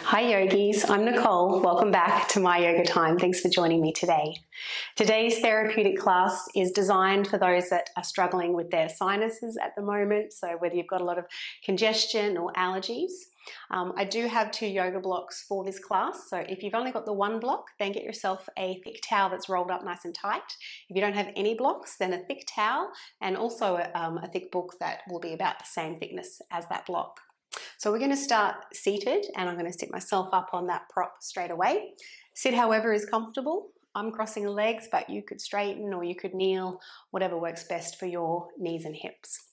Hi yogis, I'm Nicole. Welcome back to My Yoga Time. Thanks for joining me today. Today's therapeutic class is designed for those that are struggling with their sinuses at the moment, so whether you've got a lot of congestion or allergies. I do have 2 yoga blocks for this class, so if you've only got the one block, then get yourself a thick towel that's rolled up nice and tight. If you don't have any blocks, then a thick towel and also a thick book that will be about the same thickness as that block. So we're going to start seated, and I'm going to sit myself up on that prop straight away. Sit however is comfortable. I'm crossing the legs, but you could straighten or you could kneel, whatever works best for your knees and hips.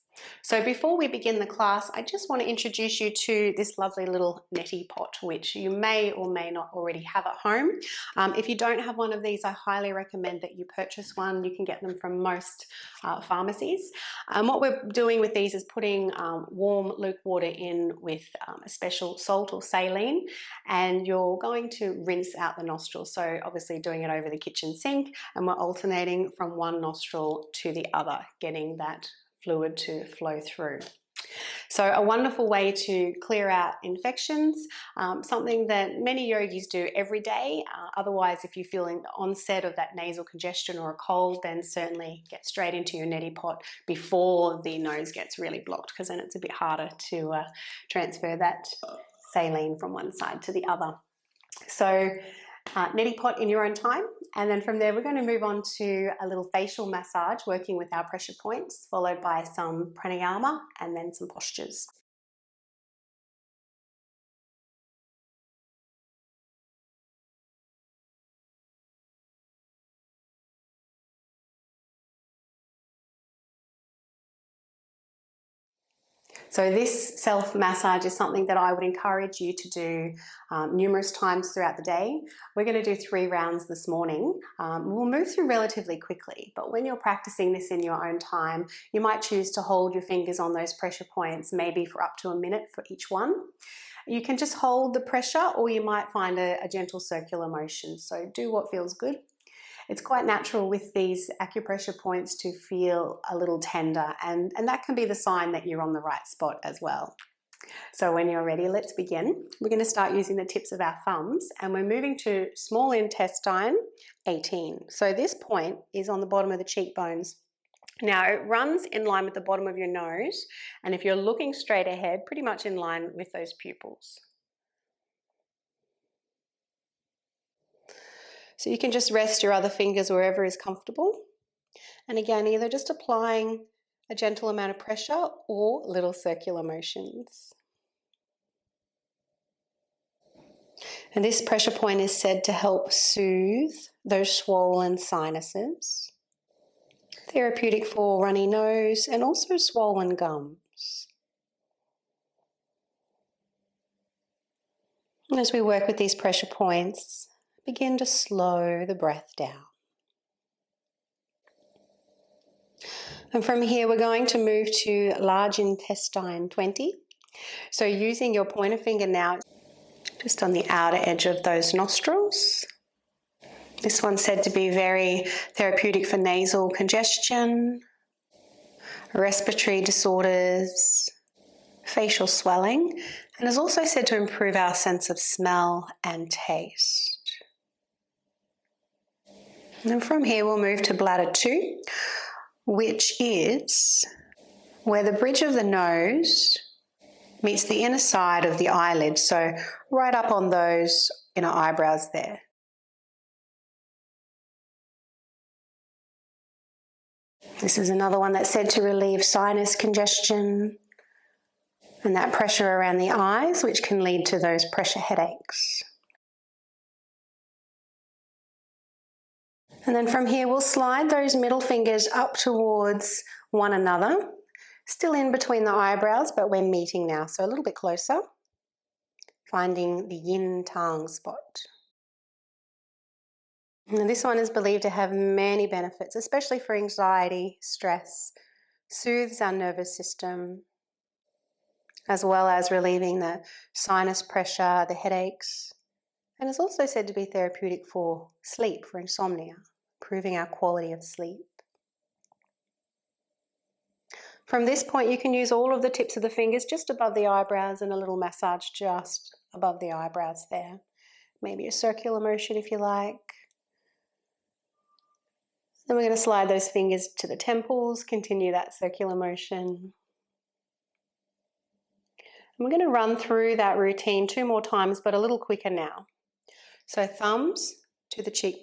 So before we begin the class, I just want to introduce you to this lovely little neti pot, which you may or may not already have at home. If you don't have one of these, I highly recommend that you purchase one. You can get them from most pharmacies. What we're doing with these is putting warm luke water in with a special salt or saline, and you're going to rinse out the nostrils. So obviously doing it over the kitchen sink, and we're alternating from one nostril to the other, getting that fluid to flow through. So a wonderful way to clear out infections, something that many yogis do every day. Otherwise, if you're feeling the onset of that nasal congestion or a cold, then certainly get straight into your neti pot before the nose gets really blocked, because then it's a bit harder to transfer that saline from one side to the other. So neti pot in your own time, and then from there we're going to move on to a little facial massage working with our pressure points, followed by some pranayama and then some postures. So this self-massage is something that I would encourage you to do numerous times throughout the day. We're going to do 3 rounds this morning. We'll move through relatively quickly, but when you're practicing this in your own time, you might choose to hold your fingers on those pressure points, maybe for up to a minute for each one. You can just hold the pressure, or you might find a gentle circular motion. So do what feels good. It's quite natural with these acupressure points to feel a little tender, and that can be the sign that you're on the right spot as well. So when you're ready, let's begin. We're going to start using the tips of our thumbs, and we're moving to small intestine 18. So this point is on the bottom of the cheekbones. Now it runs in line with the bottom of your nose, and if you're looking straight ahead, pretty much in line with those pupils. So you can just rest your other fingers wherever is comfortable. And again, either just applying a gentle amount of pressure or little circular motions. And this pressure point is said to help soothe those swollen sinuses, therapeutic for runny nose and also swollen gums. And as we work with these pressure points, begin to slow the breath down. And from here, we're going to move to large intestine 20. So using your pointer finger now, just on the outer edge of those nostrils. This one's said to be very therapeutic for nasal congestion, respiratory disorders, facial swelling, and is also said to improve our sense of smell and taste. And then from here, we'll move to bladder 2, which is where the bridge of the nose meets the inner side of the eyelid, so right up on those inner eyebrows there. This is another one that's said to relieve sinus congestion and that pressure around the eyes, which can lead to those pressure headaches. And then from here, we'll slide those middle fingers up towards one another, still in between the eyebrows, but we're meeting now, so a little bit closer, finding the yin tongue spot. And this one is believed to have many benefits, especially for anxiety, stress, soothes our nervous system, as well as relieving the sinus pressure, the headaches, and is also said to be therapeutic for sleep, for insomnia, improving our quality of sleep. From this point, you can use all of the tips of the fingers just above the eyebrows and a little massage just above the eyebrows there. Maybe a circular motion if you like. Then we're going to slide those fingers to the temples, continue that circular motion. And we're going to run through that routine 2 more times, but a little quicker now. So thumbs to the cheek.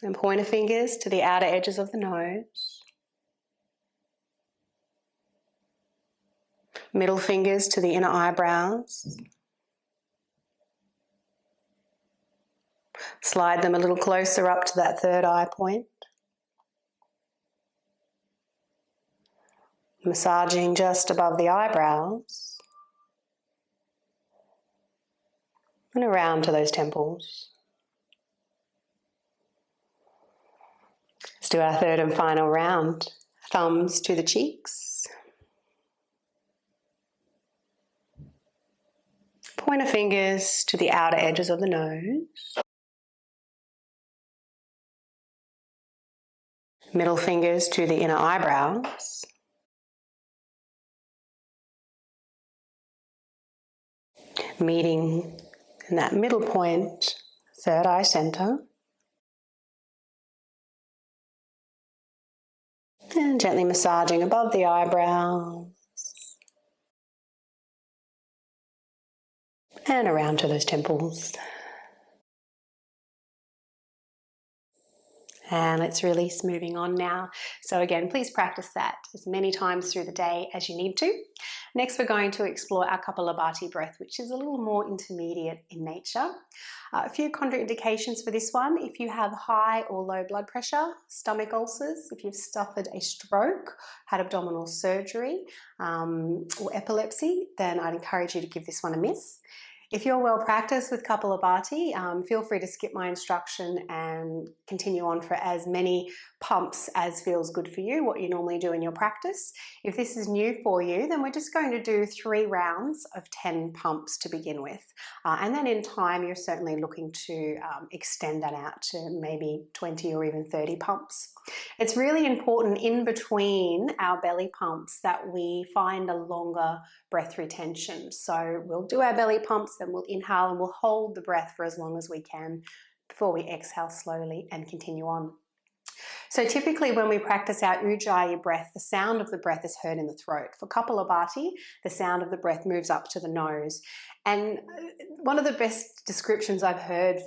And pointer fingers to the outer edges of the nose. Middle fingers to the inner eyebrows. Slide them a little closer up to that third eye point. Massaging just above the eyebrows. And around to those temples. Let's do our third and final round. Thumbs to the cheeks. Pointer fingers to the outer edges of the nose. Middle fingers to the inner eyebrows. Meeting in that middle point, third eye center. And gently massaging above the eyebrows. And around to those temples. And let's release, moving on now. So again, please practice that as many times through the day as you need to. Next, we're going to explore our Kapalbhati breath, which is a little more intermediate in nature. A few contraindications for this one: if you have high or low blood pressure, stomach ulcers, if you've suffered a stroke, had abdominal surgery, or epilepsy, then I'd encourage you to give this one a miss. If you're well practiced with Kapalbhati, feel free to skip my instruction and continue on for as many pumps as feels good for you, what you normally do in your practice. If this is new for you, then we're just going to do 3 rounds of 10 pumps to begin with. And then in time, you're certainly looking to extend that out to maybe 20 or even 30 pumps. It's really important in between our belly pumps that we find a longer breath retention. So we'll do our belly pumps, then we'll inhale and we'll hold the breath for as long as we can before we exhale slowly and continue on. So typically when we practice our Ujjayi breath, the sound of the breath is heard in the throat. For Kapalbhati, the sound of the breath moves up to the nose. And one of the best descriptions I've heard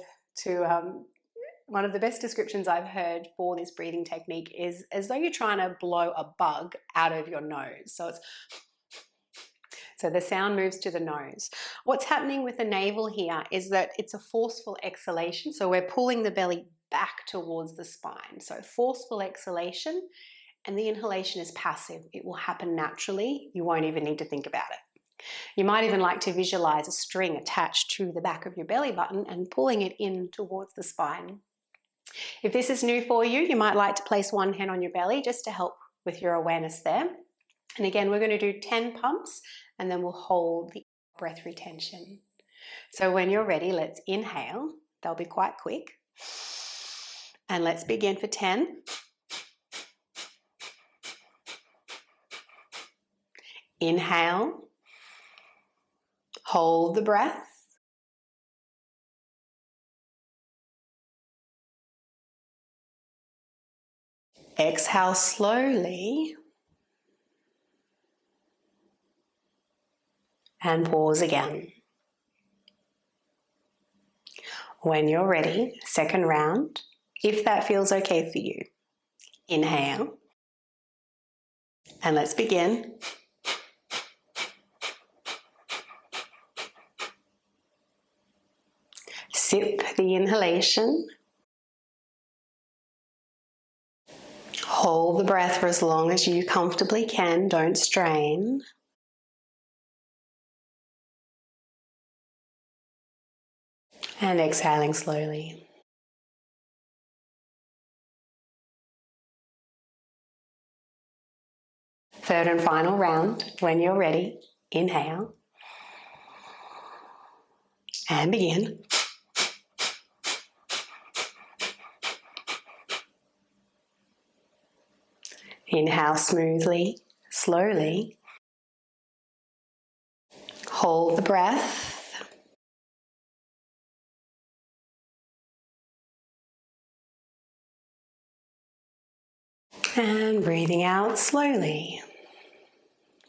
for this breathing technique is as though you're trying to blow a bug out of your nose. So the sound moves to the nose. What's happening with the navel here is that it's a forceful exhalation. So we're pulling the belly back towards the spine. So forceful exhalation, and the inhalation is passive. It will happen naturally. You won't even need to think about it. You might even like to visualize a string attached to the back of your belly button and pulling it in towards the spine. If this is new for you, you might like to place one hand on your belly just to help with your awareness there. And again, we're going to do 10 pumps and then we'll hold the breath retention. So when you're ready, let's inhale. They'll be quite quick. And let's begin for 10. Inhale. Hold the breath. Exhale slowly. And pause again. When you're ready, second round, if that feels okay for you, inhale. And let's begin. Sip the inhalation. Hold the breath for as long as you comfortably can, don't strain. And exhaling slowly. Third and final round, when you're ready, inhale. And begin. Inhale smoothly, slowly. Hold the breath. And breathing out slowly.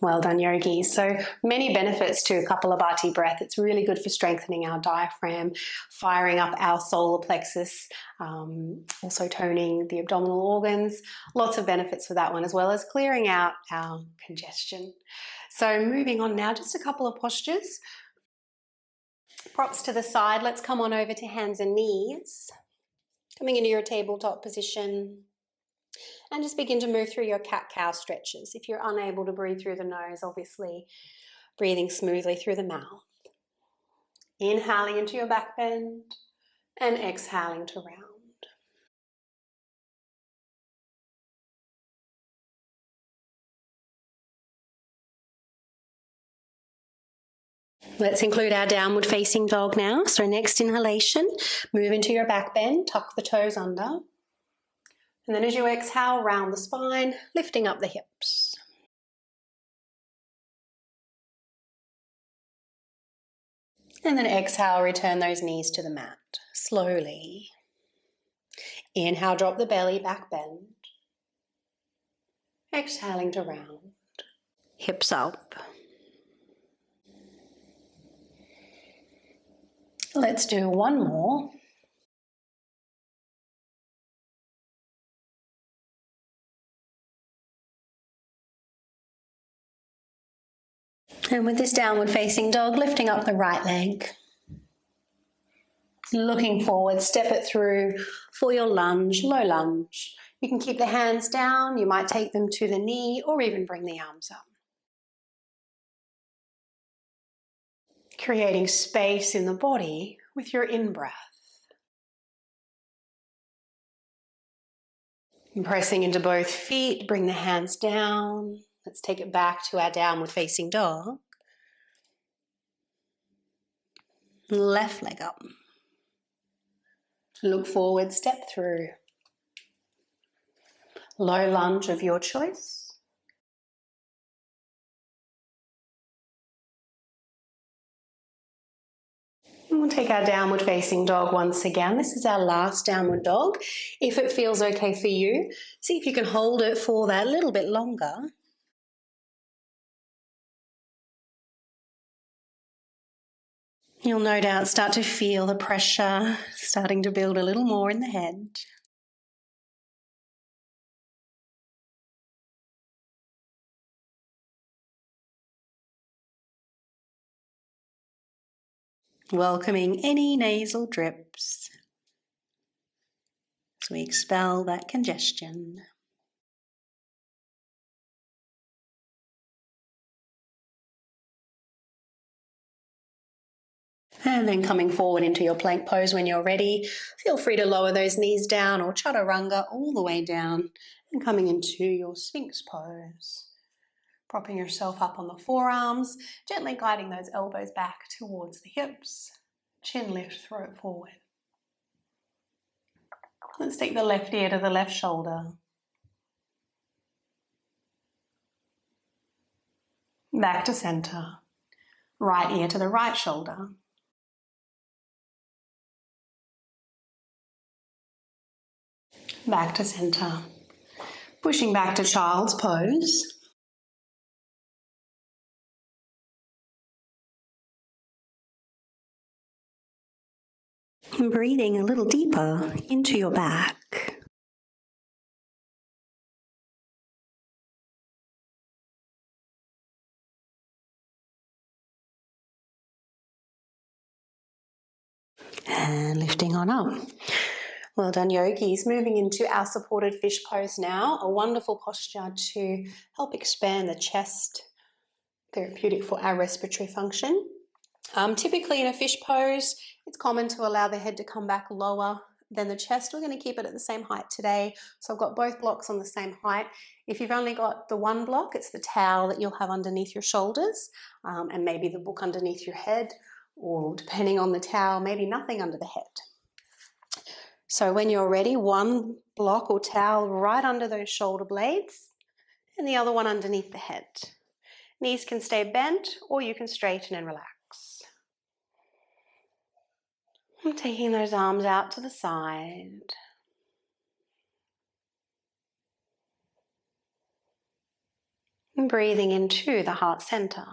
Well done, yogis. So many benefits to Kapalbhati breath. It's really good for strengthening our diaphragm, firing up our solar plexus, also toning the abdominal organs. Lots of benefits for that one, as well as clearing out our congestion. So moving on now, just a couple of postures. Props to the side. Let's come on over to hands and knees. Coming into your tabletop position. And just begin to move through your cat-cow stretches. If you're unable to breathe through the nose, obviously breathing smoothly through the mouth. Inhaling into your back bend and exhaling to round. Let's include our downward facing dog now. So next inhalation, move into your back bend, tuck the toes under. And then as you exhale, round the spine, lifting up the hips. And then exhale, return those knees to the mat, slowly. Inhale, drop the belly, back bend. Exhaling to round. Hips up. Let's do one more. And with this downward facing dog, lifting up the right leg. Looking forward, step it through for your lunge, low lunge. You can keep the hands down, you might take them to the knee or even bring the arms up. Creating space in the body with your in-breath. Pressing into both feet, bring the hands down. Let's take it back to our downward facing dog. Left leg up. Look forward, step through. Low lunge of your choice. And we'll take our downward facing dog once again. This is our last downward dog. If it feels okay for you, see if you can hold it for that little bit longer. You'll no doubt start to feel the pressure starting to build a little more in the head. Welcoming any nasal drips as we expel that congestion. And then coming forward into your plank pose when you're ready. Feel free to lower those knees down or chaturanga all the way down and coming into your Sphinx pose. Propping yourself up on the forearms, gently gliding those elbows back towards the hips. Chin lift, throat forward. Let's take the left ear to the left shoulder. Back to center. Right ear to the right shoulder. Back to center. Pushing back to child's pose. And breathing a little deeper into your back. And lifting on up. Well done, yogis. Moving into our supported fish pose now. A wonderful posture to help expand the chest. Therapeutic for our respiratory function. Typically in a fish pose, it's common to allow the head to come back lower than the chest. We're going to keep it at the same height today. So I've got both blocks on the same height. If you've only got the one block, it's the towel that you'll have underneath your shoulders and maybe the book underneath your head, or depending on the towel, maybe nothing under the head. So when you're ready, one block or towel right under those shoulder blades. and the other one underneath the head. Knees can stay bent or you can straighten and relax. I'm taking those arms out to the side. And breathing into the heart center.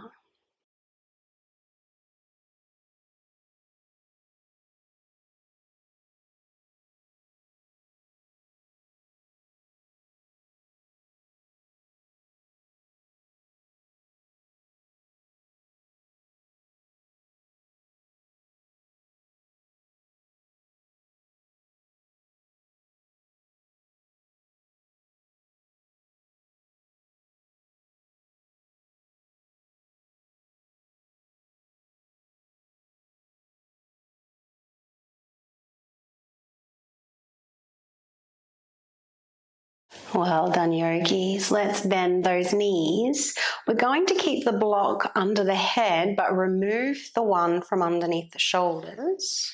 Well done, yogis. Let's bend those knees. We're going to keep the block under the head, but remove the one from underneath the shoulders.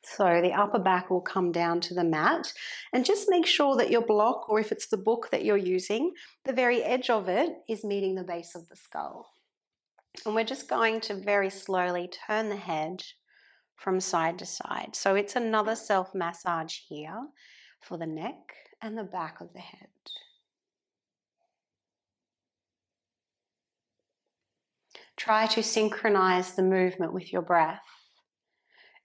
So the upper back will come down to the mat. And just make sure that your block, or if it's the book that you're using, the very edge of it is meeting the base of the skull. And we're just going to very slowly turn the head from side to side. So it's another self-massage here for the neck and the back of the head. Try to synchronize the movement with your breath.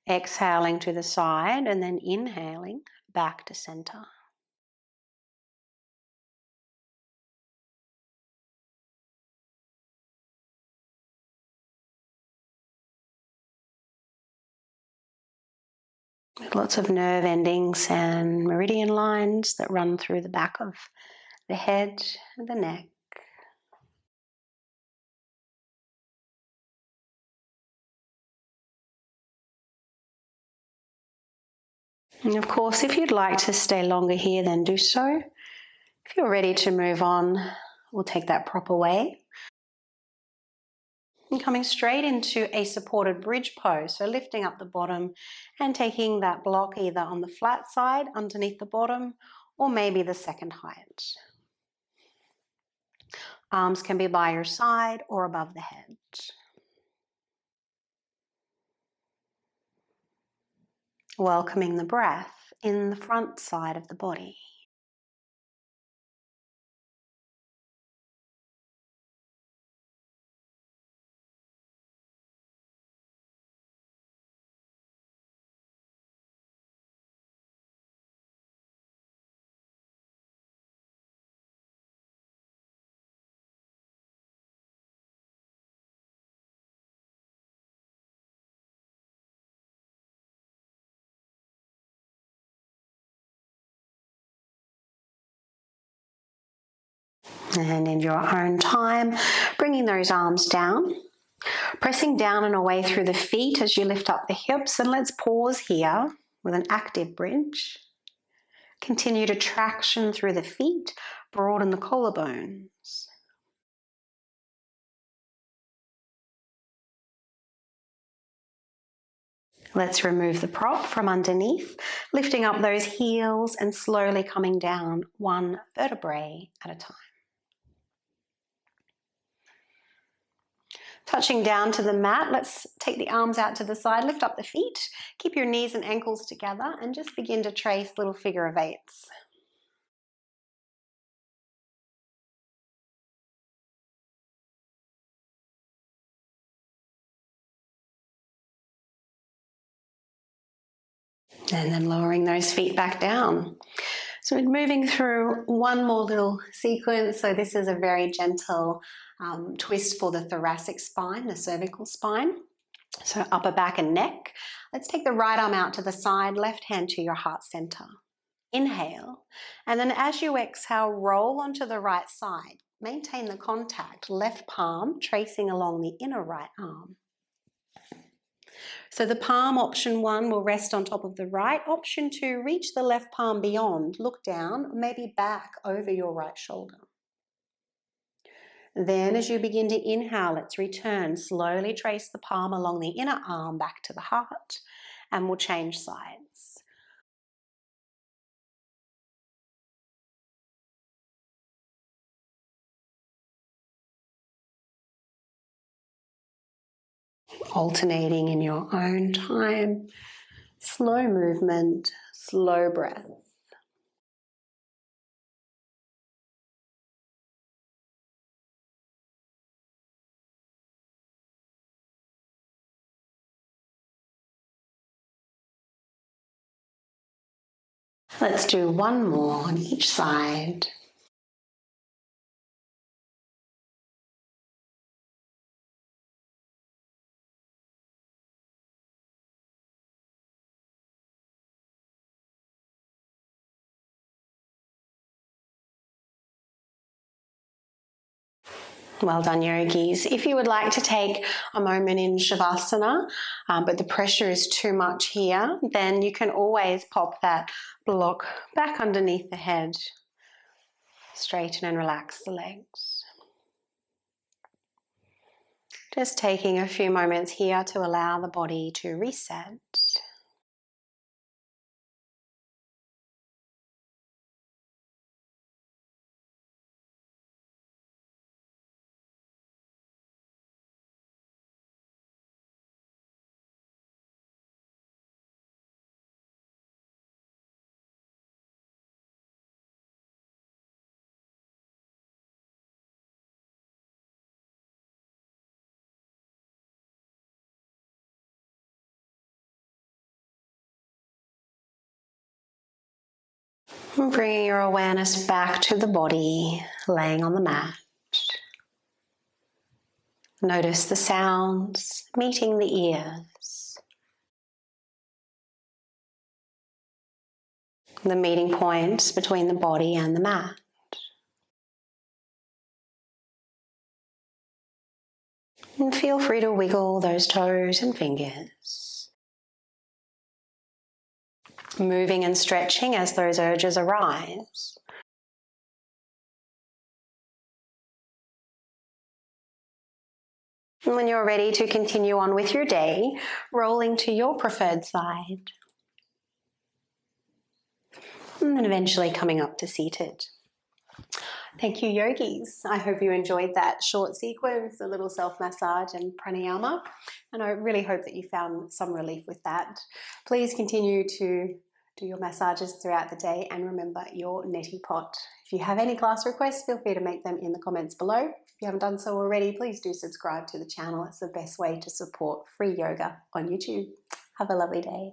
Exhaling to the side and then inhaling back to center. Lots of nerve endings and meridian lines that run through the back of the head and the neck. And of course, if you'd like to stay longer here, then do so. If you're ready to move on, we'll take that proper way. And coming straight into a supported bridge pose, so lifting up the bottom and taking that block either on the flat side underneath the bottom or maybe the second height. Arms can be by your side or above the head. Welcoming the breath in the front side of the body. And in your own time, bringing those arms down, pressing down and away through the feet as you lift up the hips. And let's pause here with an active bridge. Continue to traction through the feet, broaden the collarbones. Let's remove the prop from underneath, lifting up those heels and slowly coming down one vertebrae at a time. Touching down to the mat, let's take the arms out to the side, lift up the feet, keep your knees and ankles together and just begin to trace little figure of eights. And then lowering those feet back down. So we're moving through one more little sequence. So this is a very gentle twist for the thoracic spine, the cervical spine. So upper back and neck. Let's take the right arm out to the side, left hand to your heart center. Inhale. And then as you exhale, roll onto the right side. Maintain the contact, left palm tracing along the inner right arm. So the palm, option 1, will rest on top of the right. Option 2, reach the left palm beyond. Look down, maybe back over your right shoulder. Then as you begin to inhale, let's return. Slowly trace the palm along the inner arm back to the heart, and we'll change sides. alternating in your own time. Slow movement, slow breath. Let's do one more on each side. Well done, yogis. If you would like to take a moment in Shavasana, but the pressure is too much here, then you can always pop that block back underneath the head. Straighten and relax the legs. Just taking a few moments here to allow the body to reset. And bringing your awareness back to the body, laying on the mat. Notice the sounds meeting the ears. The meeting points between the body and the mat. And feel free to wiggle those toes and fingers. Moving and stretching as those urges arise. And when you're ready to continue on with your day, rolling to your preferred side. And then eventually coming up to seated. Thank you, yogis. I hope you enjoyed that short sequence, a little self-massage and pranayama. And I really hope that you found some relief with that. Please continue to do your massages throughout the day and remember your neti pot. If you have any class requests, feel free to make them in the comments below. If you haven't done so already, please do subscribe to the channel. It's the best way to support free yoga on YouTube. Have a lovely day.